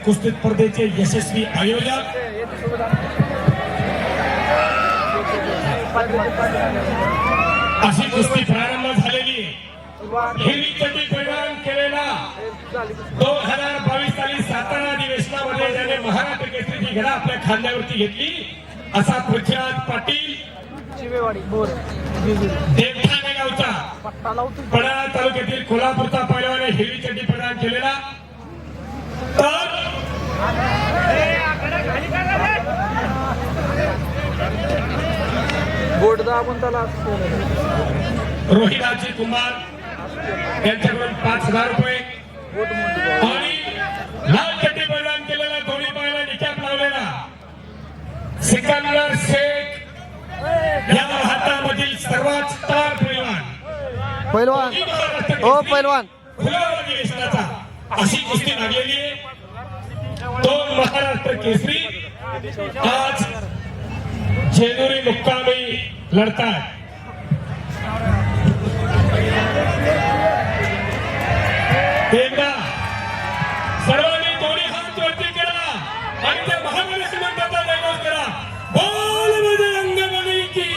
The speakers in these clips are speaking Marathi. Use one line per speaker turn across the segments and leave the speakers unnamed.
कुस्ती स्पर्धेचे यशस्वी आयोजक अशी कुस्ती प्रारंभ झालेली हिरवी चड्डी परिधान केलेला 2022 साली सातारा अधिवेशनामध्ये ज्याने महाराष्ट्र केसरीची घडा आपल्या खांद्यावरती घेतली असा पृथ्वीराज पाटील देवठाणे गावचा पडाळा तालुक्यातील कोल्हापूरचा पैलवान हिरवी चड्डी परिधान केलेला तर रोहिदाजी कुमार यांच्याकडून 5,000 रुपये आणि लाल चड्डी परिधान केलेला दोन्ही पायाला निकाप लावलेला सिकंदर शेख या भारतामधील सर्वात स्टार पैलवान
हो पैलवान
अधिवेशनाचा अशी कुस्ती लागलेली आहे 2 महाराष्ट्र केसरी आज जेजुरी मुक्कामी लढतात एकदा सर्वांनी दोन्ही हात वरती करा आणि त्या महागणेश मंडळाचा जयघोष करा बोल बजरंगबली की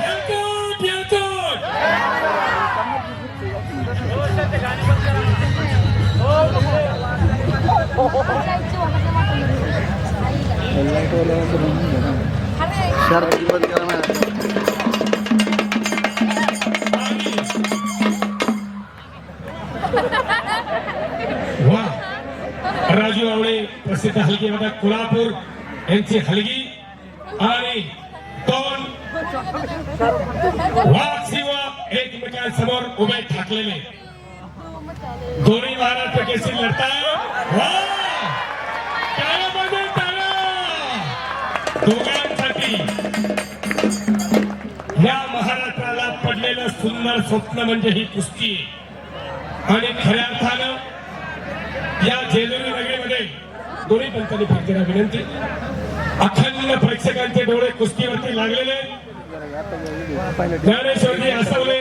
यकोट यकोट वा राजू आवळे प्रसिद्ध हलगी मध्ये कोल्हापूर यांची हलगी आणि 2 वाघ सिंह एकमेकांसमोर उभे ठाकलेले दोन्ही महाराष्ट्र केसरी लढतायत वा टाळ्यामध्ये टाळ्या दोघांसाठी या महाराष्ट्राला पडलेलं सुंदर स्वप्न म्हणजे ही कुस्ती आणि खऱ्या अर्थानं या जेजुरी नगरीमध्ये दोन्ही पंचांनी भक्तीला विनंती अखंड प्रेक्षकांचे डोळे कुस्तीवरती लागलेले ज्ञानेश्वरजी आसवले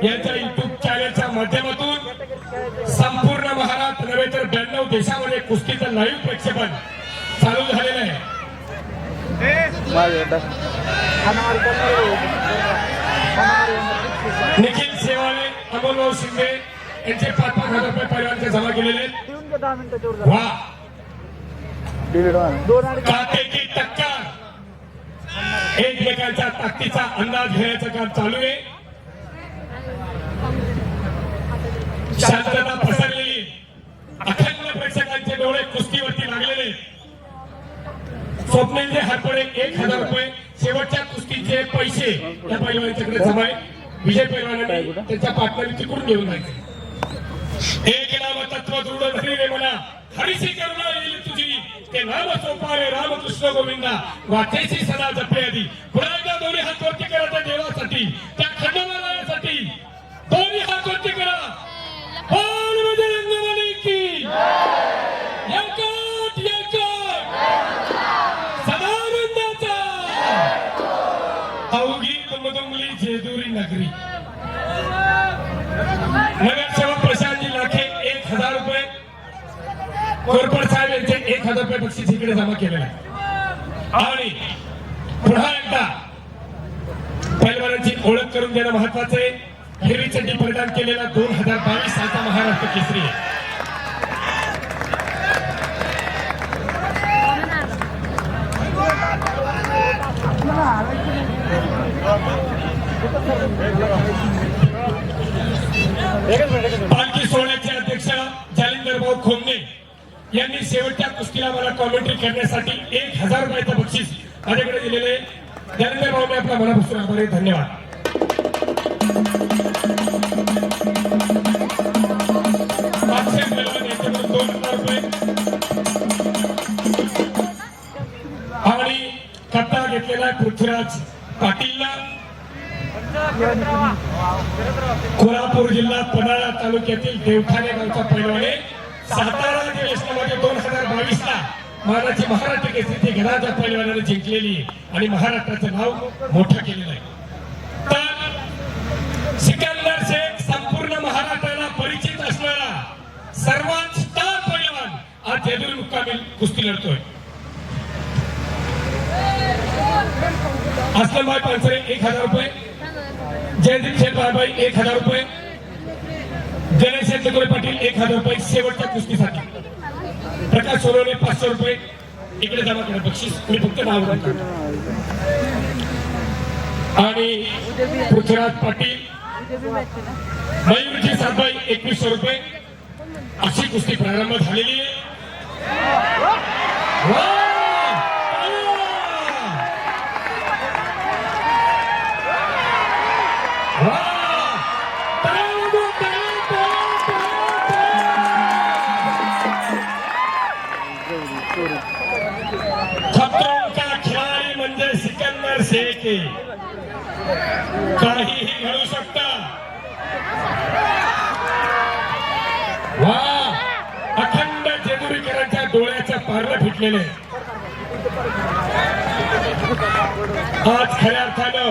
यांच्या युट्यूब चॅनलच्या माध्यमातून संपूर्ण महाराष्ट्र नव्हे तर 92 देशामध्ये कुस्तीचं लाईव्ह प्रक्षेपण चालू झालेलं आहे निखिल सेवाळे अमोलभाऊ शिंदे यांचे 5,000 रुपये पैलवानचे जमा केलेले वा काटेकी टक्कर एकमेकांच्या ताकदीचा अंदाज घेण्याचं काम चालू आहे शांतता पसरलेली अखंड प्रेक्षकांचे डोळे कुस्तीवरती लागलेले स्वप्नेंचे हातपडे 1,000 रुपये शेवटच्या कुस्तीचे पैसे या पैलवानांच्याकडे जमा आहे विजय पैलवानांनी त्यांच्या पार्टनर तिकडून घेऊन जायचे एक नाम तत्व दृढ धरी रे मला हरिशी करुणा येईल तुझी ते नाम सोपारे रामकृष्ण गोविंदा वाचेची सदा जपे आधी पुन्हा एकदा दोन्ही हात वरती करा त्या देवासाठी त्या खंडोबासाठी दोन्ही हात वरती करा बोल बजरंगबली की यकोट यकोट सदानंदाचा अवघी तुमदुमली जेजुरी नगरी नगरसेवक प्रशांतजी लाखे 1,000 रुपये कोरपड साहेब यांचे 1,000 रुपये बक्षीस इकडे जमा केलेले आणि पुन्हा एकदा पैलवानांची ओळख करून देणं महत्वाचं आहे हिरवी चड्डी परिधान केलेला 2022 सालचा महाराष्ट्र केसरी आहे पालखी सोहळ्याचे अध्यक्ष जालिंदर भाऊ खोमने यांनी शेवटच्या कुस्तीला मला कॉमेंट्री करण्यासाठी 1,000 रुपयाचं बक्षीस माझ्याकडे दिलेले जालिंदर भाऊ मी आपला मनापासून आभारी धन्यवाद आणि कप्ता घेतलेला पृथ्वीराज पाटीलला कोल्हापूर जिल्हा पडाळा तालुक्यातील देवठाणे गावचा पैलवान सातारा अधिवेशनामध्ये 2022 ला मानाची महाराष्ट्र केसरीची घराच्या पैलवानाने जिंकलेली आणि महाराष्ट्राचं नाव मोठं केलेलं आहे तर सिकंदर शेख संपूर्ण महाराष्ट्राला परिचित असणारा सर्वात स्टार पैलवान जेजुरी मुक्कामी कुस्ती लढतोय. असलमभाई पानसरे 1000 रुपये, जयदीप शेठबाई 1000 रुपये, गणेश चंद्र पाटील 1000 रुपये शेवटच्या कुस्तीसाठी. प्रकाश सोनवणे 500 रुपये इकडे जमा करा बक्षीस. मी फक्त नाव म्हणतो. आणि पृथ्वीराज पाटील, मयूरजी सातबाई 2100 रुपये. अशी कुस्ती प्रारंभ झालेली आहे. खतरों का खिलाडी म्हणजे सिकंदर शेख. काहीही घडू शकतं. वा, अखंड जेजुरीकरांच्या डोळ्याच्या पारलं फिटलेले. आज खऱ्या अर्थानं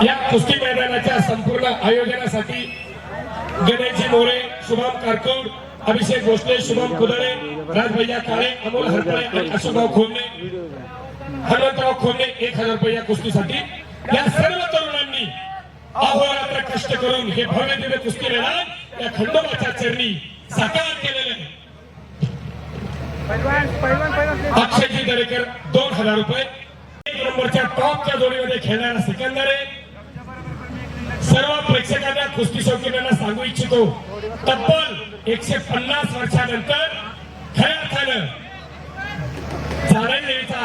या कुस्ती मैदानाच्या संपूर्ण आयोजनासाठी गणेशजी मोरे, शुभम कारकूड, अभिषेक भोसले, शुभम कुदळे, राजभैया काळे, अमोल हरपळे आणि अशोकराव खोमणे, हनुमंतराव खोमणे 1000 रुपये या कुस्तीसाठी. या सर्व तरुणांनी अहोरात्र कष्ट करून हे भव्य दिव्य कुस्ती मैदान या खंडोबाच्या चरणी साकार केलेले आहे. अक्षयजी दरेकर 2000 रुपये. 1 नंबरच्या टॉपच्या जोडीमध्ये खेळणारा सिकंदर आहे. सर्व प्रेक्षकांना, कुस्ती शौकीनांना सांगू इच्छितो, तब्बल 150 वर्षानंतर खऱ्या अर्थानं चाराई देवीचा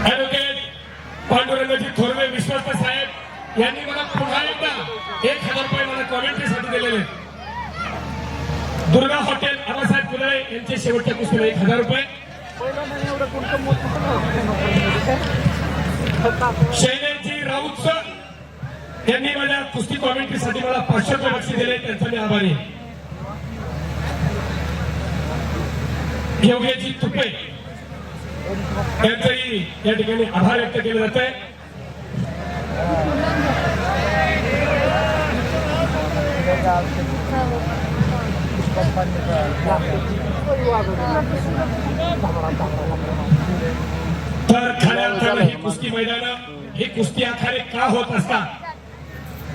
ऍडव्होकेट पांडुरंगजी थोरवे विश्वस्त साहेब यांनी मला पुन्हा एकदा 1000 रुपये मला कॉमेंट्रीसाठी दिलेले. दुर्गा हॉटेल आबासाहेब कुदळे यांचे शेवटच्या कुस्तीला 1000 रुपये. शैलेशजी राऊत सर यांनी माझ्या कुस्ती कॉमेंट्रीसाठी मला 500 रुपये बक्षीस दिले, त्यांचा मी आभारी आहे. योगेशजी तुपे यांचंही या ठिकाणी आभार व्यक्त केले जात आहे. तर खऱ्या अर्थानं ही कुस्ती मैदान, ही कुस्ती आखाडे का होत असतात?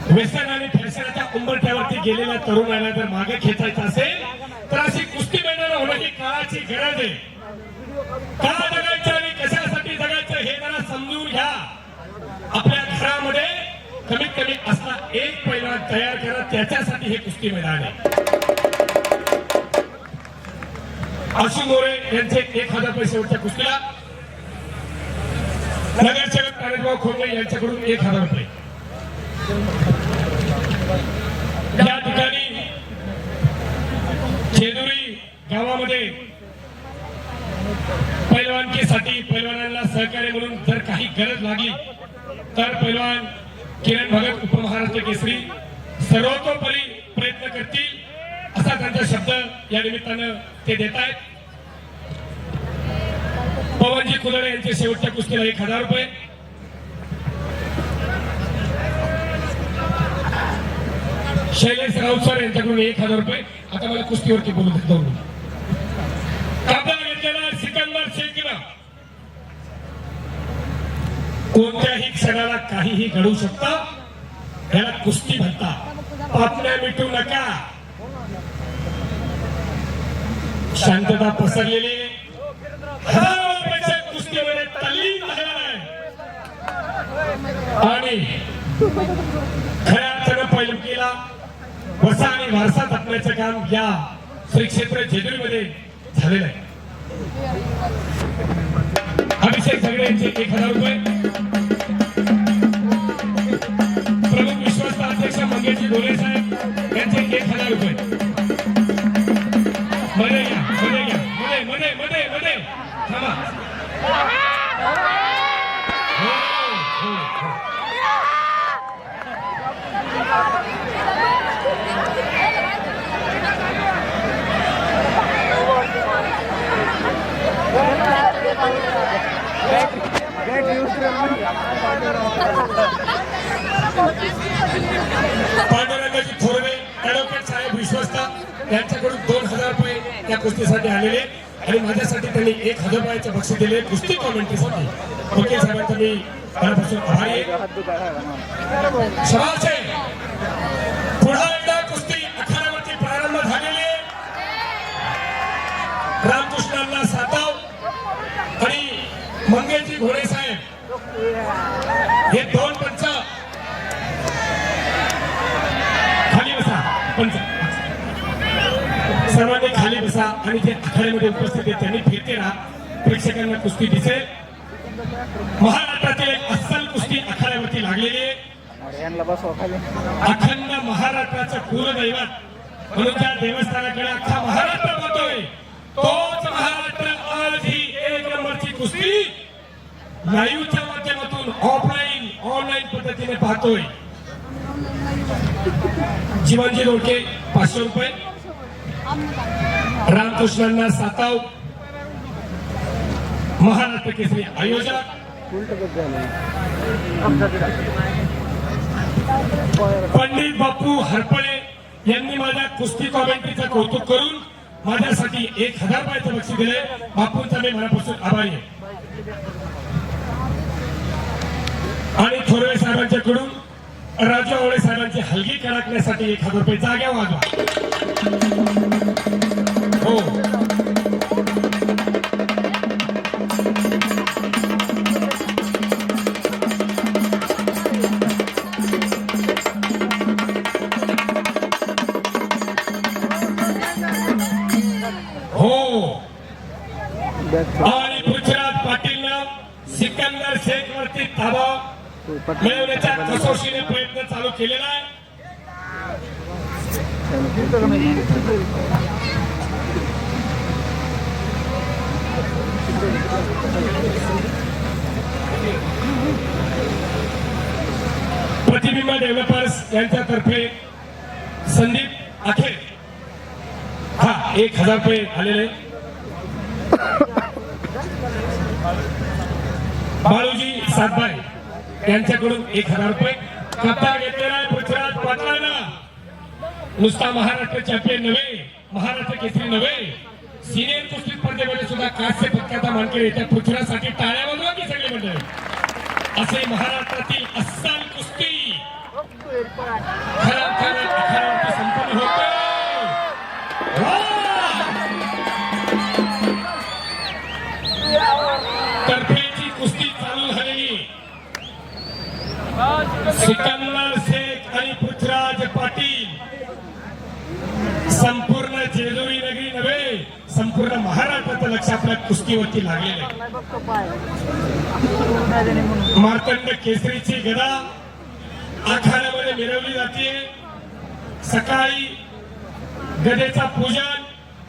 व्यसन आणि फॅशनच्या उंबरठ्यावरती गेलेल्या तरुणांना जर मागे खेचायचं असेल तर अशी कुस्ती मैदान होणं ही काळाची गरज आहे. का जगायचं आणि कशासाठी जगायचं हे जरा समजून घ्या. आपल्या घरामध्ये कमीत कमी असला एक पैलवान तयार करा, त्याच्यासाठी हे कुस्ती मैदान आहे. आशू मोरे यांचे 1000 रुपये शेवटच्या कुस्तीला. नगरसेवक तानाजीभाऊ खोमणे यांच्याकडून 1000 रुपये. या ठिकाणी जेजुरी गावामध्ये पैलवानकीसाठी पैलवानांना सहकार्य म्हणून जर काही गरज लागली तर पैलवान किरण भगत उपमहाराष्ट्र केसरी सर्वतोपरी प्रयत्न करतील असा त्यांचा शब्द या निमित्तानं ते देत आहेत. पवनजी कुदळे यांच्या शेवटच्या कुस्तीला 1000 रुपये. शैलेश राऊत सर यांच्याकडून 1000 रुपये. आता मला कुस्तीवरती बोलू देतो. काबा घेतलेला सिकंदर शेखला कोणत्याही क्षणाला काहीही घडू शकतं. याला कुस्ती म्हणतात. पापण्या मिटू नका. शांतता पसरलेली कुस्तीमध्ये तल्लीन झालेला आहे आणि खऱ्या अर्थानं पैलवानकीला वसा आणि वारसा जपण्याचं काम या श्री क्षेत्र जेजुरीमध्ये झालेलं आहे. अभिषेक झगडे यांचे 1000 रुपये. प्रमुख विश्वस्त अध्यक्ष मंगेशजी धोले साहेब यांचे 1000 रुपये. मध्ये घ्या, मध्ये घ्या, मध्ये मध्ये मध्ये मध्ये थांबा. पांडुरंगाजी थोरवे ऍडव्होकेट साहेब यांच्याकडून 2000 रुपये त्या कुस्तीसाठी आलेले आणि माझ्यासाठी त्यांनी 1000 रुपयाचे बक्षीस दिले कुस्ती कॉमेंट्रीसाठी. वकील साहेबांचा मी मनापासून आभारी आहे. शाबास आहे. पुन्हा एकदा कुस्ती आखाड्यावरती प्रारंभ झालेली आहे. रामकृष्णांना साताव आणि मंगेशजी घोडे साहेब हे 2 पंच खाली बसा. पंच सर्वांनी खाली बसा आणि जे आखाड्यामध्ये उपस्थित आहेत त्यांनी फिरते राहा. प्रेक्षकांना कुस्ती दिसेल. महाराष्ट्रातील एक अस्सल कुस्ती आखाड्यावरती लागलेली आहे. अखंड महाराष्ट्राचं कुलदैवत म्हणून त्या देवस्थानाकडे अख्खा महाराष्ट्र पाहतोय. तोच महाराष्ट्र आज ही 1 नंबरची कुस्ती लाईव्हच्या माध्यमातून ऑफलाईन ऑनलाईन पद्धतीने पाहतोय. जीवनजी लोडके 500 रुपये. रामकृष्णांना साताव महाराष्ट्र केसरी आयोजक. पंडित बापू हरपळे यांनी माझ्या कुस्ती कॉमेंट्रीचं कौतुक करून माझ्यासाठी 1000 रुपयाचं बक्षीस दिले. बापूंचा मी मनापासून आभारी आहे. आणि थोरवे साहेबांच्याकडून राजू आवळे साहेबांची हलगी कडाकण्यासाठी 1000 रुपये. जाग्या वाजवा. हो आणि पृथ्वीराज पाटीलनं सिकंदर शेख वरती ताबा मिळवण्याच्या कसोशीने प्रयत्न चालू केलेला आहे. प्रतिबिंब डेव्हलपर्स यांच्यातर्फे संदीप आखेर 1000 रुपये आलेले. बाळूजी सातबाई यांच्याकडून 1000 रुपये. कप्तान घेतलेला आहे पृथ्वीराज पाटलांना. नुसता महाराष्ट्र चॅम्पियन नव्हे, महाराष्ट्र केसरी नव्हे, सिनियर कुस्ती स्पर्धेमध्ये सुद्धा कांस्य पदकाचा मानकरी. त्या पृथ्वीराजसाठी टाळ्या वाजवा की सगळे मंडळ. असे महाराष्ट्रातील अस्सल कुस्ती खरोखर आखाड्यावरती संपन्न होते. तर्फेची कुस्ती चालू झालेली. सिकंदर शेख आणि पृथ्वीराज पाटील संपूर्ण जेजुरी नगरी नव्हे, संपूर्ण महाराष्ट्राचं लक्ष आपल्या कुस्तीवरती लागलेलं आहे. मार्तंड केसरीची गदा आखाड्यामध्ये मिरवली जाते. सकाळी गदेचा पूजन,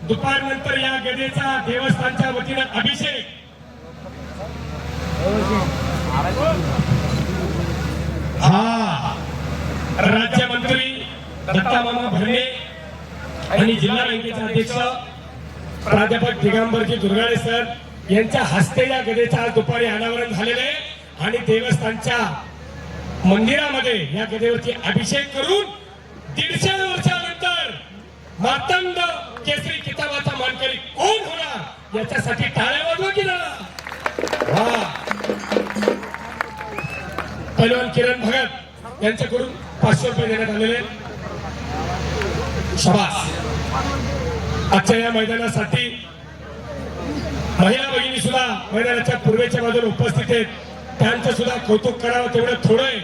दुपारनंतर या गदेचा देवस्थानच्या वतीनं अभिषेक. राज्यमंत्री दत्तामामा भरणे आणि जिल्हा बँकेचे अध्यक्ष प्राध्यापक दिगंबरजी दुर्गाडे सर यांच्या हस्ते या गदेचं आज दुपारी अनावरण झालेलं आहे आणि देवस्थानच्या मंदिरामध्ये या गदेवरती अभिषेक करून 150 वर्षानंतर मातंड केसरी किताबाचा मानकरी कोण होणार याच्यासाठी टाळ्या वाजवा की ना. पैलवान किरण भगत यांच्याकडून 500 रुपये देण्यात आलेले. शाबास. आजच्या या मैदानासाठी महिला भगिनी सुद्धा मैदानाच्या पूर्वेच्या बाजूला उपस्थित आहेत. त्यांचं सुद्धा कौतुक करावं तेवढं थोडं आहे.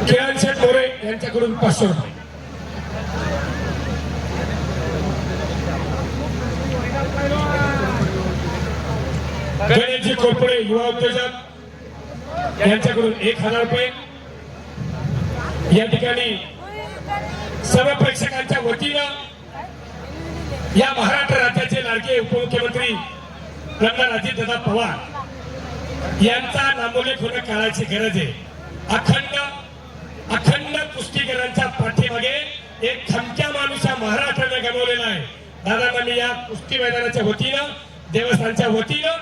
किरण शेठ मोरे यांच्याकडून 500 रुपये. गणेशजी कोरपडे युवा उद्योजक यांच्याकडून 1000 रुपये. या ठिकाणी सर्व प्रेक्षकांच्या वतीनं या महाराष्ट्र राज्याचे लाडके उपमुख्यमंत्री आमदार अजितदादा पवार यांचा नामोल्लेख होणं काळाची गरज आहे. अखंड कुस्तीगरांच्या पाठीमागे एक खमक्या माणूस या महाराष्ट्राने गमावलेला आहे. दादांना मी या कुस्ती मैदानाच्या वतीनं, देवस्थानच्या वतीनं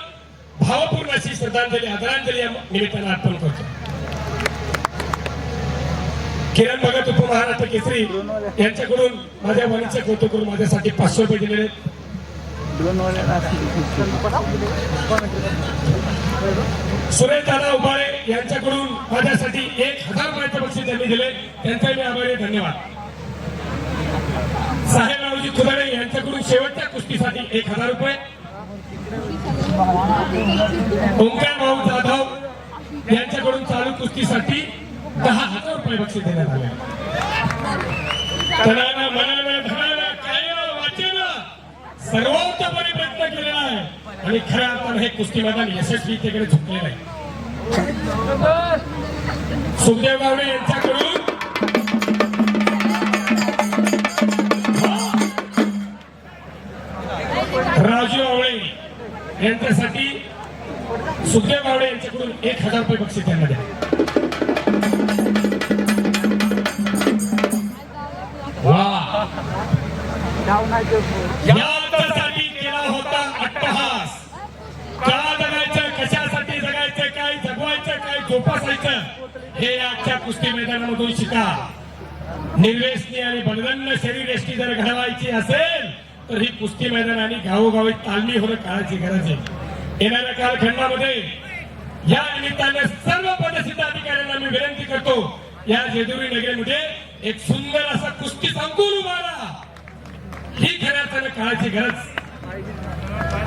भावपूर्ण अशी श्रद्धांजली, आदरांजली या निमित्तानं अर्पण करतो. किरण भगत उपमहाराष्ट्र केसरी यांच्याकडून माझ्या वाणीचे कौतुक करून माझ्यासाठी 500 रुपये दिलेले. सुरेश दादा उबाळे यांच्याकडून माझ्यासाठी 1000 रुपयाचे बक्षीस त्यांनी दिले, त्यांचा मी आभारी आहे, धन्यवाद. साहेबरावजी खुदाडे यांच्याकडून शेवटच्या कुस्तीसाठी 1000 रुपये. ओंकार भाऊ जाधव यांच्याकडून चालू कुस्तीसाठी 10,000 रुपये बक्षीस देण्यात आले. तनानं मनानं धनानं कायानं वाचेनं सर्वोत्तपणे प्रयत्न केलेला आहे आणि खऱ्या अर्थानं हे कुस्ती मैदान यशस्वीतेकडे झुकलेलं आहे. सुखदेव गावडे यांच्याकडून राजू आवळे यांच्यासाठी सुखदेव गावडे यांच्याकडून 1000 रुपये बक्षीस त्यांना द्या. यासाठी केला होता अट्टहास. का जगायचं, कशासाठी जगायचं, काय जगवायचं, काय जोपासायचं हे आजच्या कुस्ती मैदानामधून शिका. निर्व्यसनी आणि बलदंड शरीरयष्टी जर घडवायची असेल तर ही कुस्ती मैदान आणि गावोगावी तालमी होणं काळाची गरज आहे. येणाऱ्या कालखंडामध्ये या निमित्ताने सर्व पदसिद्ध अधिकाऱ्यांना मी विनंती करतो, या जेजुरी नगरीमध्ये एक सुंदर असा कुस्ती संकुल उभारा. ही खऱ्या अर्थानं काळाची गरज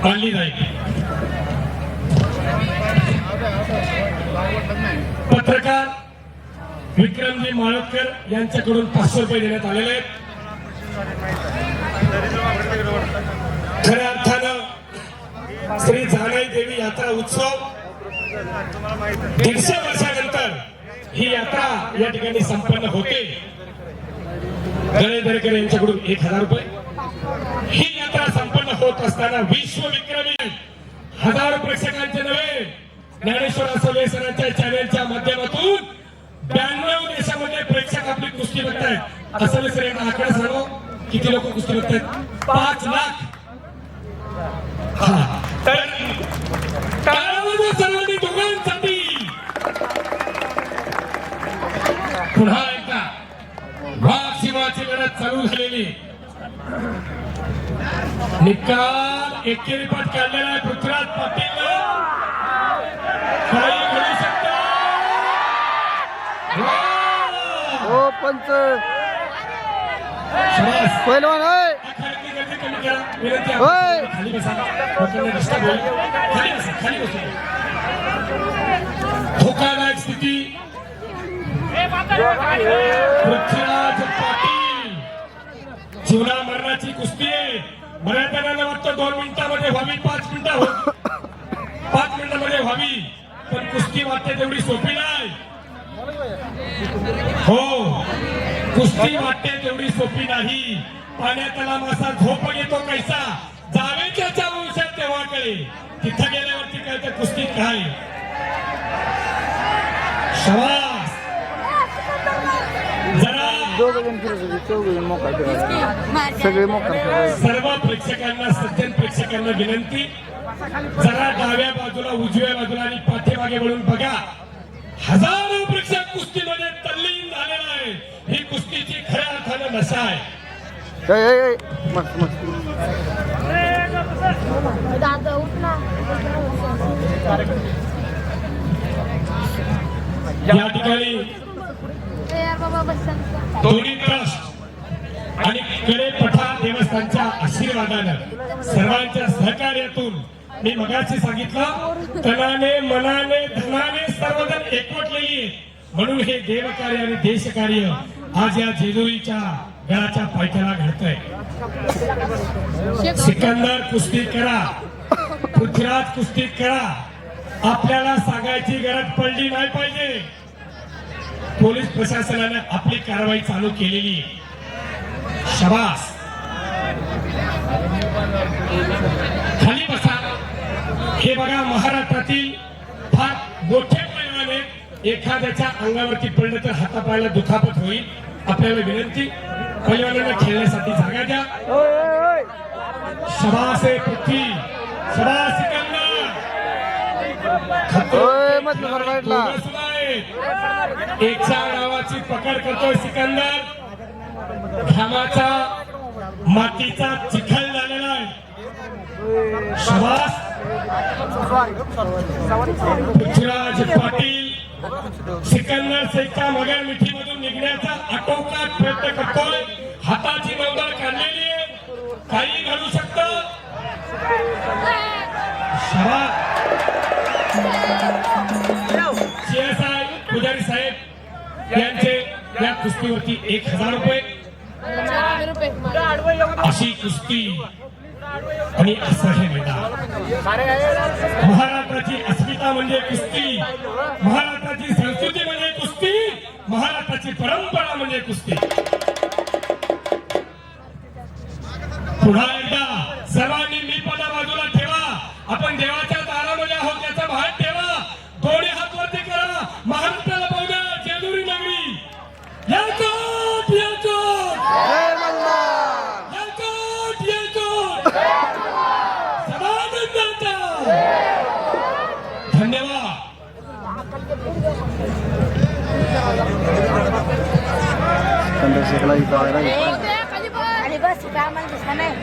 मानली जाईल. पत्रकार विक्रमजी माळतकर यांच्याकडून 500 रुपये देण्यात आलेले आहेत. खऱ्या अर्थानं श्री जानाई देवी यात्रा उत्सव 150 वर्षानंतर ही यात्रा या ठिकाणी संपन्न होते. गणेशकर यांच्याकडून 1000 रुपये. ही यात्रा संपन्न होत असताना विश्वविक्रमी 1000 प्रेक्षकांचे नव्हे, ज्ञानेश्वर असोले सरांच्या चॅनलच्या माध्यमातून 92 देशामध्ये प्रेक्षक आपली कुस्ती बघतायत. असोले सर यांना आकडा सांगो, किती लोक कुस्ती बघतायत? 5 लाख. तर सर्वांनी दोघांसाठी पुन्हा एकदा वाघ शिवाची लढत चालू झालेली. निकाल एकेरी पट काढलेला आहे. पृथ्वीराज पाटील काही घडू शकतं.
हो पंच पहिलवान आहे.
खाली बसा, खाली बसा, खाली बसा. धोकादायक स्थिती. पृथ्वीराज पाटील, जीवना मरणाची कुस्ती आहे. बऱ्याच जणांना वाटतं 2 मिनिटांमध्ये व्हावी, 5 मिनिटांमध्ये व्हावी, पण कुस्ती वाटते तेवढी सोपी नाही. हो, कुस्ती वाटते तेवढी सोपी नाही. पाण्यातला मासा झोप घेतो कैसा, जावेच्या वंशात तेव्हा कळे, तिथं गेल्यावरती कळतं कुस्ती काय. शाबास. जरा सर्व प्रेक्षकांना, सज्जन प्रेक्षकांना विनंती, जरा डाव्या बाजूला, उजव्या बाजूला आणि पाठीमागे वळून बघा. हजारो प्रेक्षक कुस्तीमध्ये तल्लीन झालेला आहे. ही कुस्तीची खऱ्या अर्थानं नशा आहे. या ठिकाणी दोन्ही ट्रस्ट आणि कडे पठार देवस्थानच्या आशीर्वादानं, सर्वांच्या सहकार्यातून मी मगाशी सांगितलं, तनाने मनाने धनाने सर्वजण एकवटलेली आहे. म्हणून हे देवकार्य आणि देशकार्य आज या जेजुरीच्या गडाच्या पायथ्याला घडतंय. सिकंदर कुस्ती करा, पृथ्वीराज कुस्ती करा. आपल्याला सांगायची गरज पडली नाही पाहिजे. पोलीस प्रशासनाने आपली कारवाई चालू केलेली आहे. शाबास. खाली बसा. हे बघा, महाराष्ट्रातील फार मोठे पैलवान आहेत. एखाद्याच्या अंगावरती पडलं तर हातापायाला दुखापत होईल. आपल्याला विनंती, पैलवानांना खेळण्यासाठी जागा द्या. शाबास आहे पृथ्वी, शाबास सिकंदर. एकचा नावाची पकड करतोय सिकंदर. घामाचा मातीचा चिखल झालेला आहे. शाबास पृथ्वीराज पाटील सिकंदर शेखचा मगर मिठीमधून निघण्याचा आटोकाट प्रयत्न करतोय. हाताची नौदळ काढलेली आहे, काही घडू शकतं. शाबास CSI पुजारी साहेब यांचे या कुस्तीवरती 1000 रुपये. अशी कुस्ती आणि असं हे मैदान. महाराष्ट्राची अस्मिता म्हणजे कुस्ती, महाराष्ट्राची संस्कृती म्हणजे कुस्ती, महाराष्ट्राची परंपरा म्हणजे कुस्ती. पुन्हा एकदा सर्वांनी मी पदा बाजूला ठेवा. आपण देवाच्या दारामध्ये आहोत याचा भान ठेवा. दोन्ही हात वरती करा. महाराष्ट्राला पाहूया जेजुरी नगरी. याकोट याकोट
जय मल्हार.
याकोट याकोट सदानंदाचा. धन्यवाद.
सिकंदर शेखला इथं आहे ना.
खाली बस इथं आम्हाला दिसला नाही.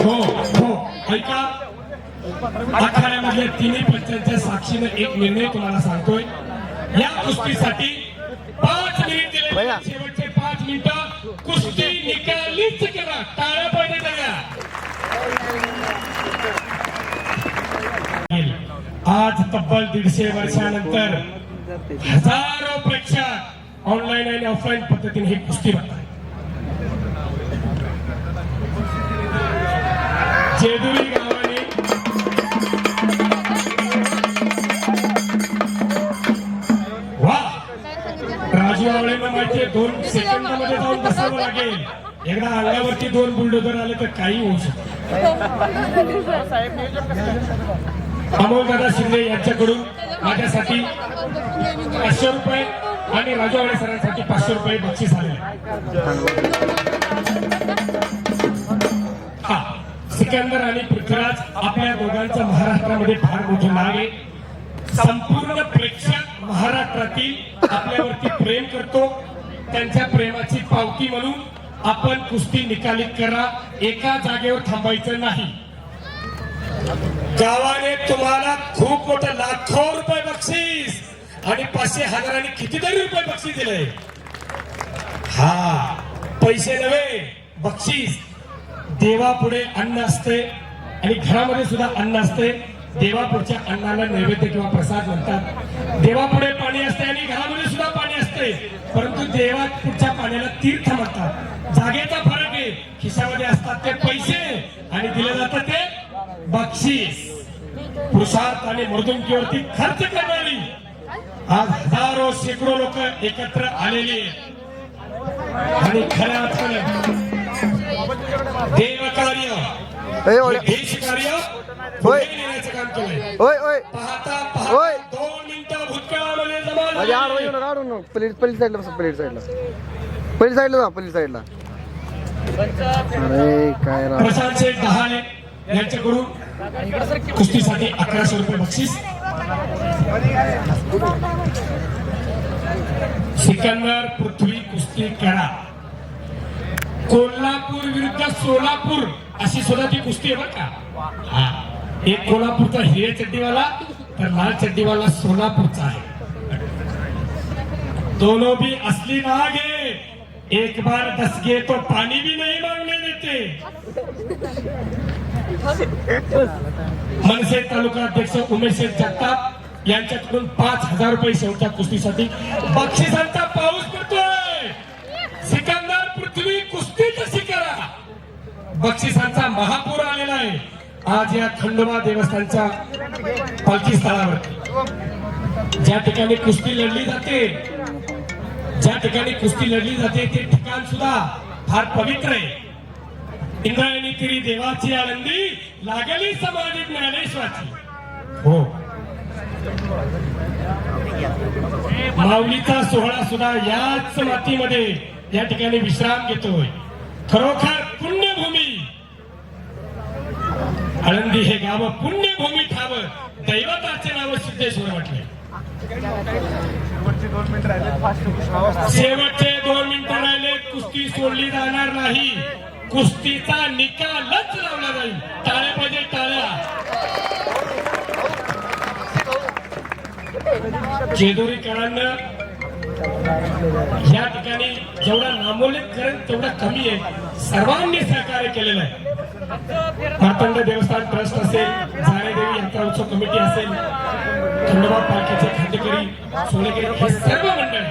हो हो ऐका. आखाड्यामधल्या तिन्ही पंचांच्या साक्षीने एक निर्णय तुम्हाला सांगतोय. या कुस्तीसाठी 5 मिनिट दिले.
भैया.
शेवटचे 5 मिनिटं कुस्ती निकालीच करा. टाळ्या पाहिजे द्या. आज तब्बल 150 वर्षानंतर हजारो प्रेक्षक ऑनलाईन आणि ऑफलाईन पद्धतीने ही कुस्ती बघतात. जेजुरी गावाने वा राजू आवळेंना माहितीये 2 सेकंदामध्ये जाऊन बसावं लागेल. एकदा अंगावरती 2 बुलडोजर आले तर काही होऊ शकतं. अमोल दादा शिंदे यांच्याकडून माझ्यासाठी 500 रुपये आणि राजू आवळे सरांसाठी 500 रुपये बक्षीस आले. हा सिकंदर आणि पृथ्वीराज आपल्या दोघांचं महाराष्ट्रामध्ये फार मोठं नाव आहे. संपूर्ण प्रेक्षक महाराष्ट्रातील आपल्यावरती प्रेम करतो. त्यांच्या प्रेमाची पावती म्हणून आपण कुस्ती निकालित करा. एका जागेवर थांबायचं नाही. गावाने तुम्हाला खूप मोठं लाखो रुपये बक्षीस आणि 500,000 आणि कितीतरी रुपये बक्षीस दिले. हा पैसे नव्हे, बक्षीस. देवापुढे अन्न असते आणि घरामध्ये सुद्धा अन्न असते. देवापुढच्या अन्नाला नैवेद्य किंवा प्रसाद म्हणतात. देवापुढे पाणी असते आणि घरामध्ये सुद्धा पाणी असते, परंतु देवापुढच्या पाण्याला तीर्थ म्हणतात. जागेचा फरक आहे. खिशामध्ये असतात ते पैसे आणि दिले जातात ते बक्षीस. पुरुषार्थ आणि मर्दुमकीवरती खर्च करणारी आज हजारो शेकडो लोक एकत्र आलेली आणि खऱ्या अर्थाने देवकार्य देश कार्य पुढे नेण्याचं काम केलंय.
ओय ओय
पाहता
ओय.
पाहता 2 मिनिटं भूतकाळामध्ये जमा
माझी आड
झाली.
वळून काढून नको. पहिली साईडला बसा. पहिली साईडला जा. पहिली साईडला. अरे काय राव.
प्रशांत शेठ दहाणे यांच्याकडून कुस्तीसाठी 1100 रुपये बक्षीस. सिकंदर पृथ्वी कुस्ती करा. कोल्हापूर विरुद्ध सोलापूर अशी सुद्धा ती कुस्ती आहे बरं का. हा एक कोल्हापूरचा हिरे चड्डीवाला तर लाल चड्डीवाला सोलापूरचा आहे. दोनों भी असली नाग है. एक बार डस गए तो पानी भी नहीं मांगने देते. मनसे तालुका अध्यक्ष उमेश जगताप यांच्याकडून 5,000 रुपये शेवटच्या कुस्तीसाठी बक्षिसांचा पाऊस पडतोय. सिकंदर पृथ्वी कुस्ती कशी करा. बक्षिसांचा महापूर आलेला आहे आज या खंडोबा देवस्थानच्या पालखी स्थळावरती. ज्या ठिकाणी कुस्ती लढली जाते, ज्या ठिकाणी कुस्ती लढली जाते ते ठिकाण सुद्धा फार पवित्र आहे. इंद्रायणी तिरी देवाची आनंदी लागली समाधी ज्ञानेश्वराची. हो माऊलीचा सोहळा सुद्धा याच मातीमध्ये या ठिकाणी विश्राम घेतोय. खरोखर पुण्यभूमी आळंदी हे गाव पुण्यभूमी ठाव दैवताचे नाव सिद्धेश्वर म्हटले. शेवटचे 2 मिनिटं राहिले. कुस्ती सोडली जाणार नाही. कुस्तीचा निकालच लावला जाईल. टाळ्या पाहिजे, टाळ्या. जेजुरीकरांना या ठिकाणी जेवढा नामोल्लेख करेल तेवढा कमी आहे. सर्वांनी सहकार्य केलेलं आहे. मार्तंड देवस्थान ट्रस्ट असेल, जाणेदेवी यात्रा उत्सव कमिटी असेल, खंडोबा पालखीचे खांडेकरी, सोनेकरी, हे सर्व मंडळी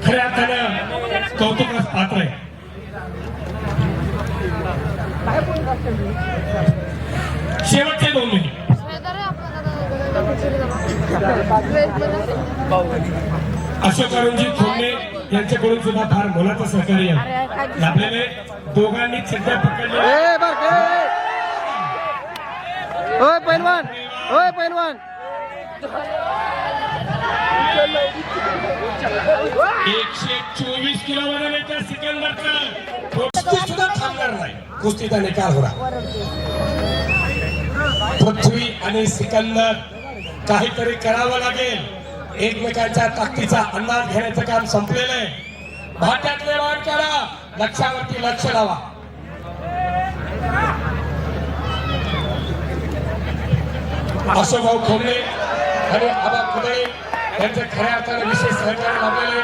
खऱ्या अर्थानं कौतुकास पात्र आहे. शेवटचे 2 मिनिट. अशोक अरुणजी खोमणे यांच्याकडून सुद्धा फार मोलाचं सहकार्य लाभलेले. दोघांनी चिंता पकडले.
ओय पैलवान, ओय पैलवान.
124 किलो बनवण्याच्या सिकंदरचं कुस्ती सुद्धा थांबणार नाही. कुस्तीचा निकाल होणार. पृथ्वी आणि सिकंदर काहीतरी करावं लागेल. एकमेकांच्या ताकदीचा अंदाज घेण्याचं काम संपलेलं आहे. भाट्यातले वाण करा, लक्षावरती लक्ष लावा. अशोकभाऊ खोमणे आणि आबा खुदळे यांचे खऱ्या अर्थाने विशेष सहकार्य लाभलेले.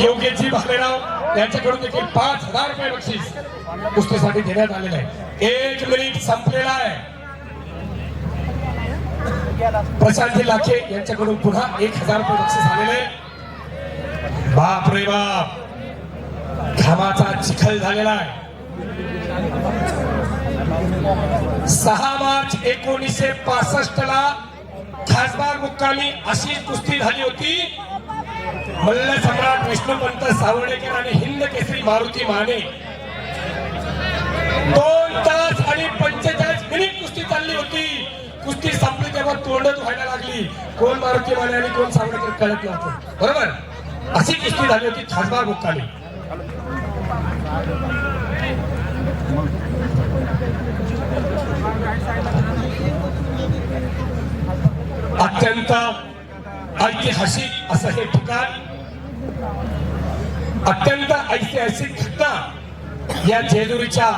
योगेशजी भालेराव यांच्याकडून देखील 5,000 रुपये बक्षीस कुस्तीसाठी देण्यात आलेलं आहे. 1 मिनिट संपलेला आहे. प्रशांत लाखे यांच्याकडून पुन्हा 1,000 रुपये बक्षीस आलेले. बाप रे बाप, घामाचा चिखल झालेला आहे. 6 मार्च 1965 ला खासबाग मुक्कामी अशी कुस्ती झाली होती. मल्ल सम्राट विष्णुपंत सावर्डेकर आणि हिंद केसरी मारुती माने 2 तास आणि 45 मिनिट कुस्ती चालली होती. कुस्ती संपली तेव्हा तोंडच व्हायला लागली. कोण मारुती माने आणि कोण सावर्डेकर कळत नव्हतं. बरोबर, अशी कुस्ती झाली होती खासबाग मुक्कामी. अत्यंत ऐतिहासिक असं हे ठिकाण, अत्यंत ऐतिहासिक घटना या जेजुरीच्या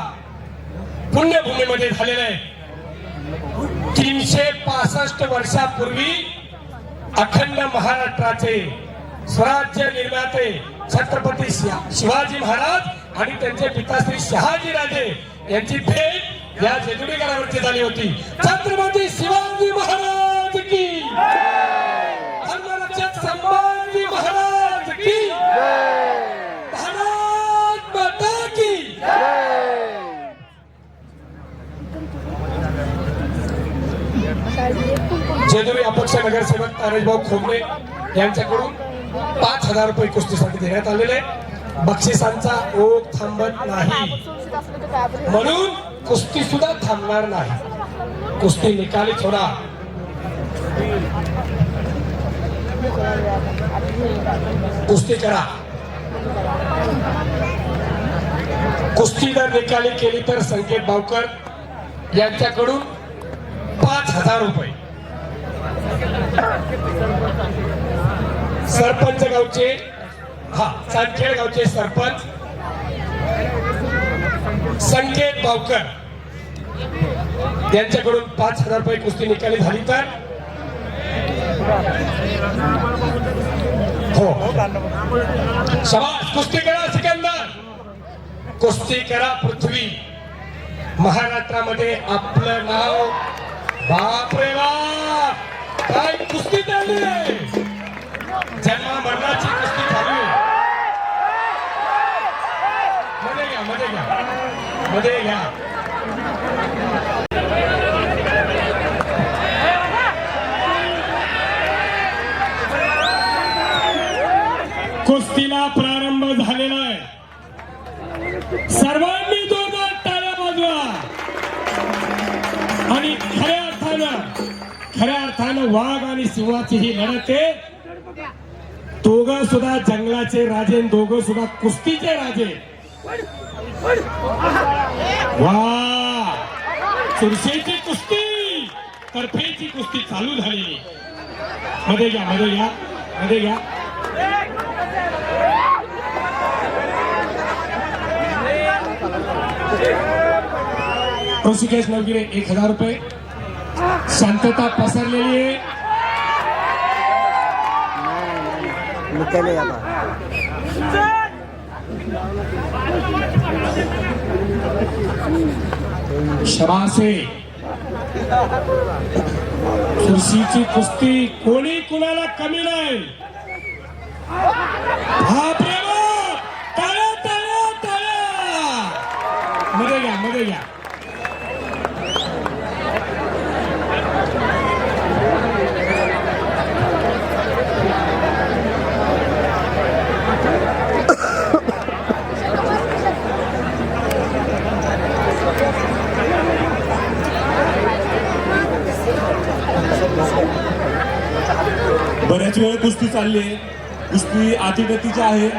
पुण्यभूमीमध्ये झालेल्या आहे. 365 वर्षापूर्वी अखंड महाराष्ट्राचे स्वराज्य निर्माते छत्रपती शिवाजी महाराज आणि त्यांचे पिताश्री शहाजी राजे यांची भेट या जेजुरीकरावरती झाली होती. छत्रपती शिवाजी महाराज की, धर्मरक्षक संभाजी महाराज की, भारत माता की. जेजुरी अपक्ष नगरसेवक तारेशभाऊ खोमणे यांच्याकडून 5,000 रुपये कुस्तीसाठी देण्यात आलेले. बक्षिसांचा ओघ थांबत नाही म्हणून कुस्ती सुद्धा थांबणार नाही. कुस्ती निकालीच होणार. कुस्ती करा. कुस्ती जर निकाली केली तर संकेत भावकर यांच्याकडून 5,000 रुपये. सरपंच गावचे, चांदखेड गावचे सरपंच संकेत भावकर यांच्याकडून 5,000 रुपये कुस्ती निकाली झाली तर हो. शाबास, कुस्ती करा सिकंदर, कुस्ती करा पृथ्वी. महाराष्ट्रामध्ये आपलं नाव. बाप रे बाप, काय कुस्ती चालली आहे. जन्मा मरणाची कुस्ती चालू आहे. मध्ये घ्या, मध्ये घ्या, मध्ये घ्या. कुस्तीला प्रारंभ झालेला आहे. सर्वांनी जोरदार टाळ्या वाजवा. आणि खऱ्या अर्थानं वाघ आणि सिंहाची ही लढत आहे. दोघं सुद्धा जंगलाचे राजे, दोघं सुद्धा कुस्तीचे राजे. वा चुरशीची कुस्ती तर्फेची कुस्ती चालू झालेली. मध्ये घ्या मध्ये घ्या मध्ये घ्या. ऋषिकेश नवगिरे 1000 रुपये. शांतता पसरलेली आहे.
निकाले आता
शबासे चुरशीची कुस्ती कोणी कुणाला कमी नाही. बापरे बाप! टाळ्या टाळ्या टाळ्या. मध्ये घ्या मध्ये घ्या.
बऱ्याच वेळ कुस्ती चालली आहे. कुस्ती अतिगतीची आहे.